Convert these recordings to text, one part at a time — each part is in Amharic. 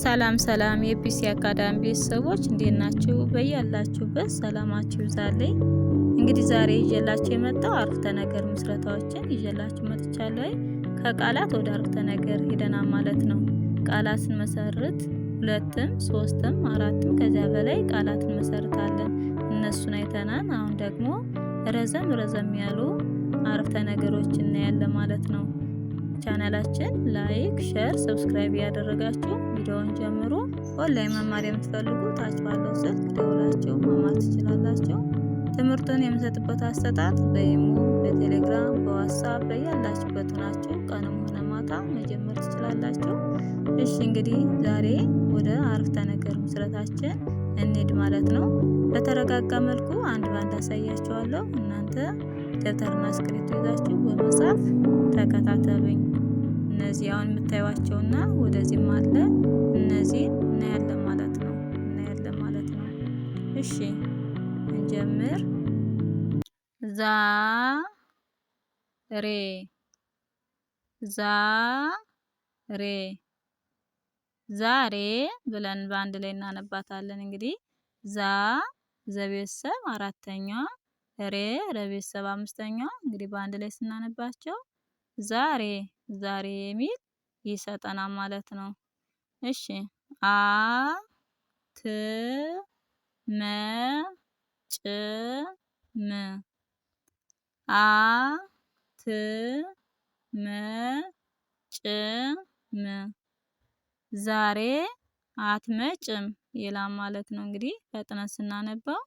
ሰላም ሰላም የፒሲ አካዳሚ ቤተሰቦች እንዴት ናችሁ? በያላችሁበት ሰላማችሁ ይብዛልኝ። እንግዲህ ዛሬ ይዤላችሁ የመጣው አረፍተ ነገር ምስረታዎችን ይዤላችሁ መጥቻለሁ። ከቃላት ወደ አረፍተ ነገር ሄደናል ማለት ነው። ቃላት ስንመሰርት ሁለትም ሶስትም አራትም ከዚያ በላይ ቃላት እንመሰርታለን። እነሱን አይተናል። አሁን ደግሞ ረዘም ያሉ አረፍተ ነገሮችን እናያለን ማለት ነው። ቻናላችን ላይክ፣ ሼር፣ ሰብስክራይብ ያደረጋችሁ ቪዲዮውን ጀምሩ። ኦንላይን መማር የምትፈልጉ ታች ባለው ስልክ ደውላችሁ መማር ትችላላችሁ። ትምህርቱን የምንሰጥበት አሰጣጥ በኢሞ፣ በቴሌግራም፣ በዋትስአፕ በያላችሁበት ሆናችሁ ቀንም ሆነ ማታ መጀመር ትችላላችሁ። እሺ እንግዲህ ዛሬ ወደ አረፍተ ነገር ምስረታችን እንሂድ ማለት ነው። በተረጋጋ መልኩ አንድ ባንድ አሳያችኋለሁ። እናንተ ደብተርና እስክሪብቶ ይዛችሁ በመጻፍ ተከታተሉኝ። እነዚህ አሁን የምታዩዋቸውና ወደዚህም አለ እነዚህን እናያለን ማለት ነው። እሺ እንጀምር። ዛሬ ብለን በአንድ ላይ እናነባታለን። እንግዲህ ዘቤተሰብ አራተኛዋ፣ ረቤተሰብ አምስተኛዋ። እንግዲህ በአንድ ላይ ስናነባቸው ዛሬ የሚል ይሰጠናል ማለት ነው። እሺ ዛሬ አትመጭም ይላል ማለት ነው። እንግዲህ ፈጥነን ስናነባው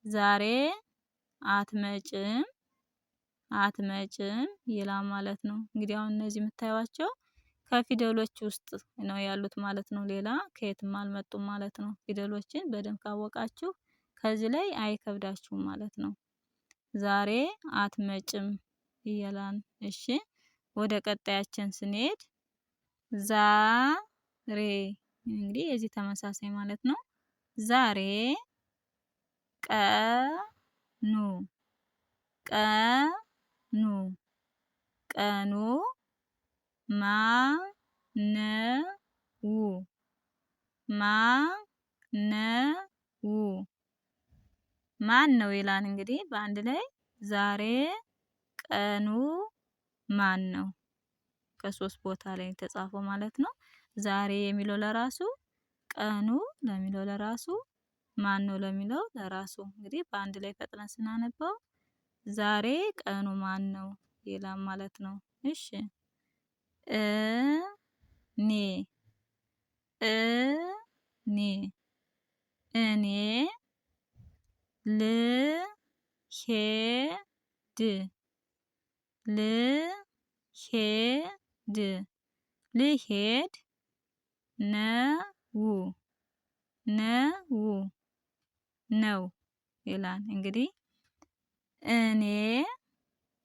ዛሬ አትመጭም ይላል ማለት ነው። እንግዲህ አሁን እነዚህ የምታዩዋቸው ከፊደሎች ውስጥ ነው ያሉት ማለት ነው። ሌላ ከየትም አልመጡም ማለት ነው። ፊደሎችን በደንብ ካወቃችሁ ከዚህ ላይ አይከብዳችሁም ማለት ነው። ዛሬ አትመጭም ይላል። እሺ ወደ ቀጣያችን ስንሄድ ዛሬ እንግዲህ የዚህ ተመሳሳይ ማለት ነው። ዛሬ ቀኑ ማን ነው ይላል። እንግዲህ በአንድ ላይ ዛሬ ቀኑ ማን ነው? ከሶስት ቦታ ላይ ተጻፈው ማለት ነው። ዛሬ የሚለው ለራሱ፣ ቀኑ ለሚለው ለራሱ፣ ማን ነው ለሚለው ለራሱ። እንግዲህ በአንድ ላይ ፈጥነን ስናነበው ዛሬ ቀኑ ማን ነው ይላል ማለት ነው። እሺ እኔ ልሄድ ነው ይላል። እንግዲህ እኔ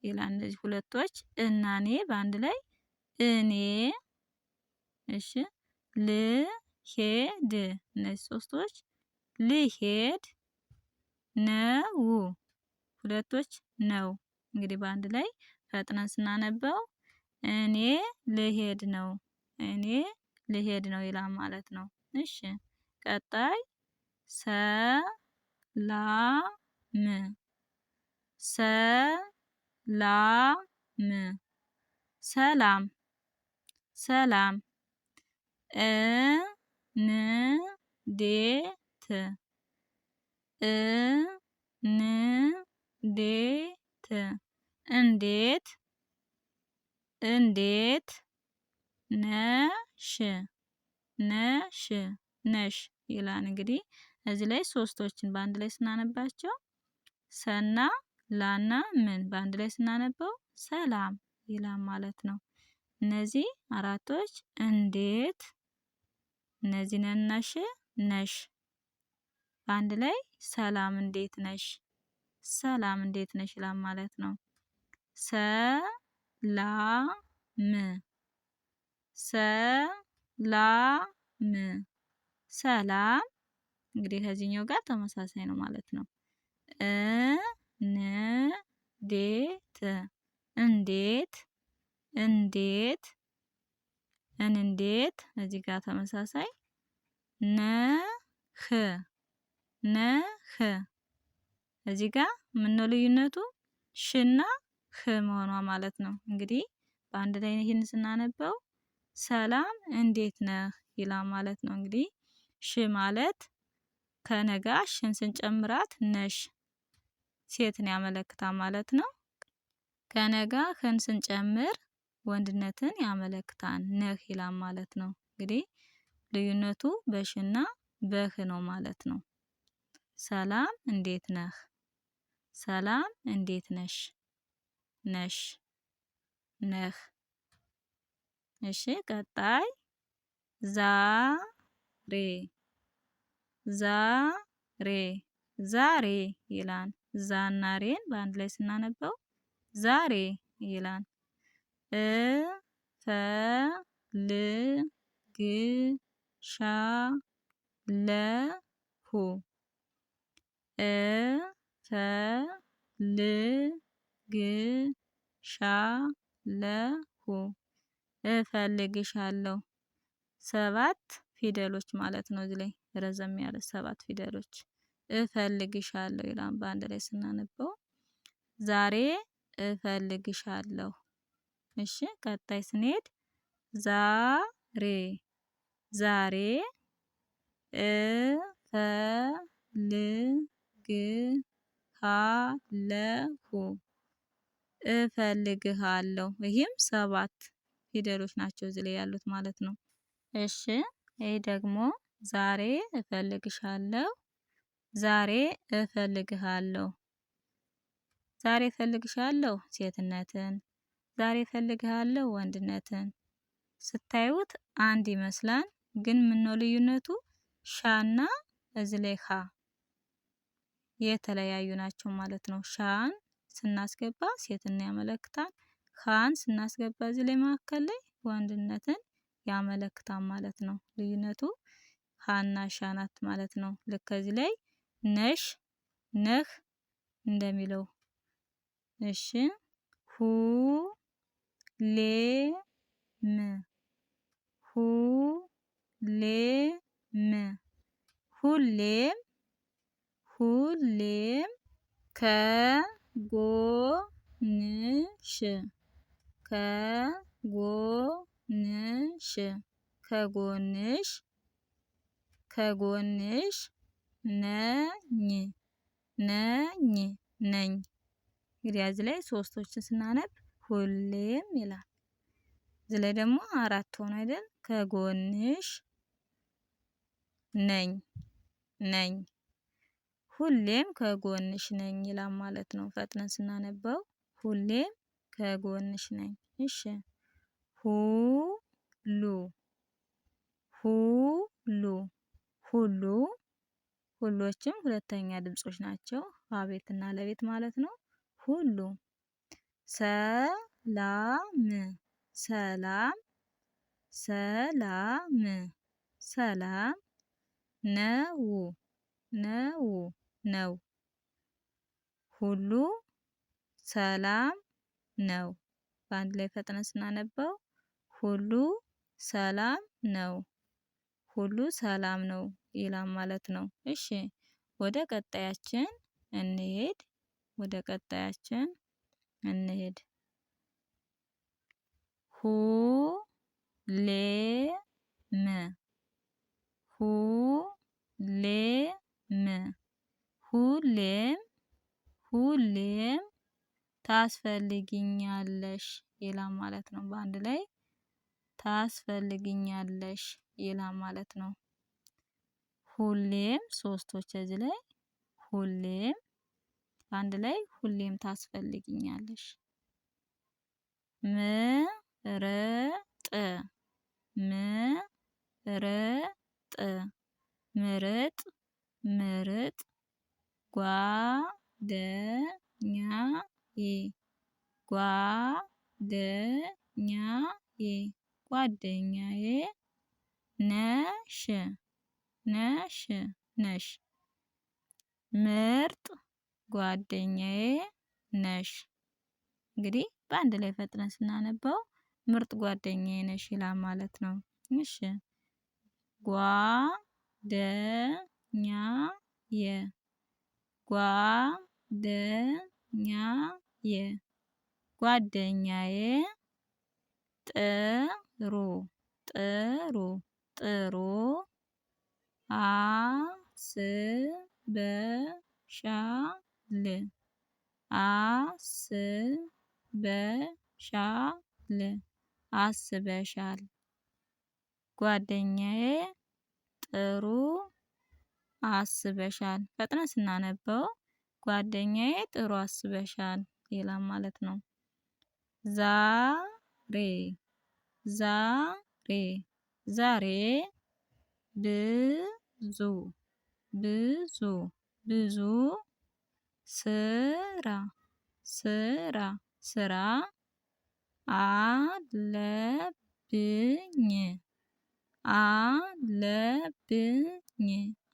ይላል። እነዚህ ሁለቶች እና እኔ በአንድ ላይ እኔ። እሺ ልሄድ፣ እነዚህ ሶስቶች ልሄድ ነው፣ ሁለቶች ነው። እንግዲህ በአንድ ላይ ፈጥነን ስናነበው እኔ ልሄድ ነው ይላል ማለት ነው። እሺ ቀጣይ ሰላም እንዴት ነሽ ይላል። እንግዲህ እዚህ ላይ ሶስቶችን በአንድ ላይ ስናነባቸው ሰና ላና ምን በአንድ ላይ ስናነበው ሰላም ይላል ማለት ነው። እነዚህ አራቶች እንዴት፣ እነዚህ ነሽ በአንድ ላይ ሰላም እንዴት ነሽ ይላል ማለት ነው። ሰላም እንግዲህ ከዚህኛው ጋር ተመሳሳይ ነው ማለት ነው። እንዴት እንዴት እዚህ ጋር ተመሳሳይ ነህ ነህ። እዚህ ጋር ምነው ልዩነቱ? ሽና ህ መሆኗ ማለት ነው። እንግዲህ በአንድ ላይ ይህን ስናነበው ሰላም እንዴት ነህ ይላል ማለት ነው። እንግዲህ ሽ ማለት ከነጋ ሽን ስንጨምራት ነሽ ሴትን ያመለክታል ማለት ነው። ከነጋ ህን ስንጨምር ወንድነትን ያመለክታል ነህ ይላል ማለት ነው። እንግዲህ ልዩነቱ በሽና በህ ነው ማለት ነው። ሰላም እንዴት ነህ? ሰላም እንዴት ነሽ? ነሽ ነህ። እሺ ቀጣይ ዛሬ ዛሬ ዛሬ ይላል። ዛና ሬን በአንድ ላይ ስናነበው ዛሬ ይላል። እፈልግሻለሁ እፈልግሻለሁ ሰባት ፊደሎች ማለት ነው። እዚህ ላይ ረዘም ያለ ሰባት ፊደሎች እፈልግሻለሁ ይላል በአንድ ላይ ስናነበው ዛሬ እፈልግሻለሁ። እሺ ቀጣይ ስንሄድ ዛሬ ዛሬ እፈልግሃለሁ ይህም ሰባት ፊደሎች ናቸው እዚህ ላይ ያሉት ማለት ነው። እሺ ይሄ ደግሞ ዛሬ እፈልግሻለሁ ዛሬ እፈልግሃለሁ። ዛሬ እፈልግሻለሁ ሴትነትን፣ ዛሬ እፈልግሃለሁ ወንድነትን። ስታዩት አንድ ይመስላል ግን ምነው ልዩነቱ? ሻና እዚህ ላይ ሀ የተለያዩ ናቸው ማለት ነው። ሻን ስናስገባ ሴትን ያመለክታል። ሀን ስናስገባ እዚህ ላይ መካከል ላይ ወንድነትን ያመለክታል ማለት ነው። ልዩነቱ ሀና ሻ ናት ማለት ነው። ልክ ከዚህ ላይ ነሽ ነህ እንደሚለው። እሺ ሁሌም ሁሌም ሁሌም ከጎንሽ ከጎንሽ ከጎንሽ ከጎንሽ ነኝ ነኝ ነኝ። እንግዲህ እዚህ ላይ ሶስቶችን ስናነብ ሁሌም ይላል። እዚህ ላይ ደግሞ አራት ሆኖ አይደል? ከጎንሽ ነኝ ነኝ ሁሌም ከጎንሽ ነኝ ይላል ማለት ነው። ፈጥነን ስናነበው ሁሌም ከጎንሽ ነኝ። እሺ ሁሉ ሁሉ ሁሉ ሁሎችም ሁለተኛ ድምጾች ናቸው። አቤትና ለቤት ማለት ነው። ሁሉ ሰላም ሰላም ሰላም ሰላም ነው ነው ነው ሁሉ ሰላም ነው። በአንድ ላይ ፈጥነን ስናነበው ሁሉ ሰላም ነው ሁሉ ሰላም ነው ይላል ማለት ነው። እሺ ወደ ቀጣያችን እንሄድ ወደ ቀጣያችን እንሄድ። ሁሌም ሁሌም ሁሌም ሁሌም ታስፈልጊኛለሽ ይላል ማለት ነው። በአንድ ላይ ታስፈልጊኛለሽ ይላል ማለት ነው። ሁሌም ሶስቶች እዚህ ላይ ሁሌም በአንድ ላይ ሁሌም ታስፈልጊኛለሽ። ምርጥ ምርጥ ምርጥ ምርጥ ጓደኛዬ ጓደኛዬ ጓደኛዬ ነሽ ነሽ ነሽ ምርጥ ጓደኛዬ ነሽ። እንግዲህ በአንድ ላይ ፈጥነን ስናነበው ምርጥ ጓደኛዬ ነሽ ይላል ማለት ነው። እሺ ጓደኛዬ ጓደኛዬ ጓደኛዬ ጥሩ ጥሩ ጥሩ አስበሻል ጓደኛዬ ጥሩ አስበሻል። ፈጥነን ስናነበው ጓደኛዬ ጥሩ አስበሻል ይላል ማለት ነው። ዛሬ ዛሬ ዛሬ ብዙ ብዙ ብዙ ስራ ስራ ስራ አለብኝ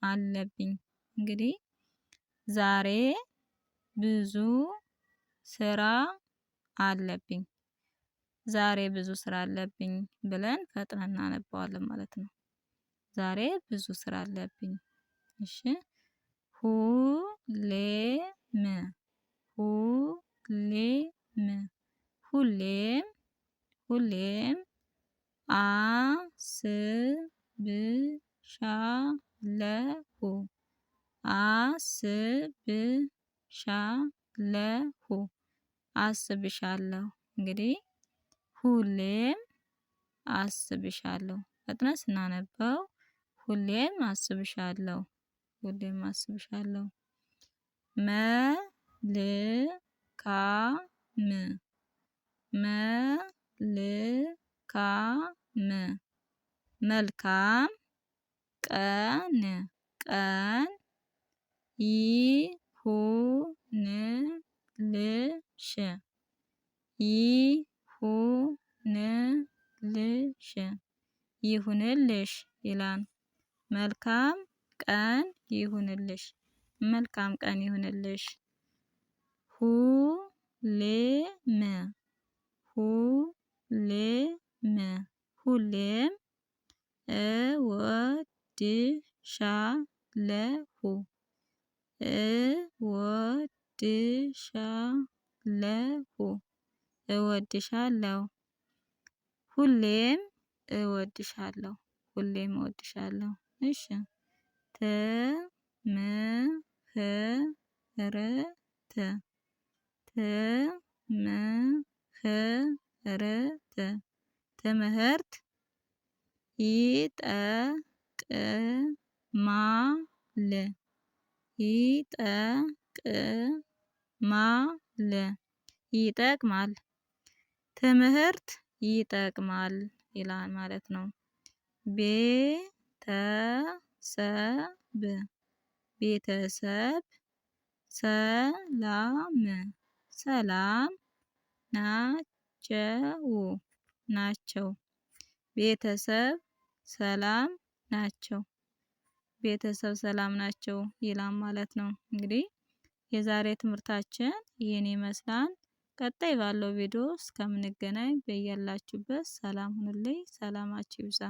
አለብኝ። እንግዲህ ዛሬ ብዙ ስራ አለብኝ። ዛሬ ብዙ ስራ አለብኝ ብለን ፈጥነን እናነባዋለን ማለት ነው። ዛሬ ብዙ ስራ አለብኝ። እሺ ሁሌም ሁሌም ሁሌም አስብሻለሁ እንግዲህ ሁሌም አስብሻለሁ ፈጥነን ስናነበው ሁሌም አስብሻለሁ ሁሌም አስብሻለሁ። መልካም መልካም ቀን ይሁንልሽ ይላል። መልካም ቀን ይሁንልሽ መልካም ቀን ይሁንልሽ። ሁሌም ሁሌም እወድሻለሁ ሁሌም እወድሻለሁ ሁሌም እወድሻለሁ። እሺ ትምህርት ይጠቅማል ትምህርት ይጠቅማል ይላል ማለት ነው። ቤተሰብ ሰላም ናቸው ቤተሰብ ሰላም ናቸው ቤተሰብ ሰላም ናቸው ይላል ማለት ነው። እንግዲህ የዛሬ ትምህርታችን ይህን ይመስላል። ቀጣይ ባለው ቪዲዮ እስከምንገናኝ በያላችሁበት ሰላም ሁኑልኝ። ሰላማችሁ ይብዛ።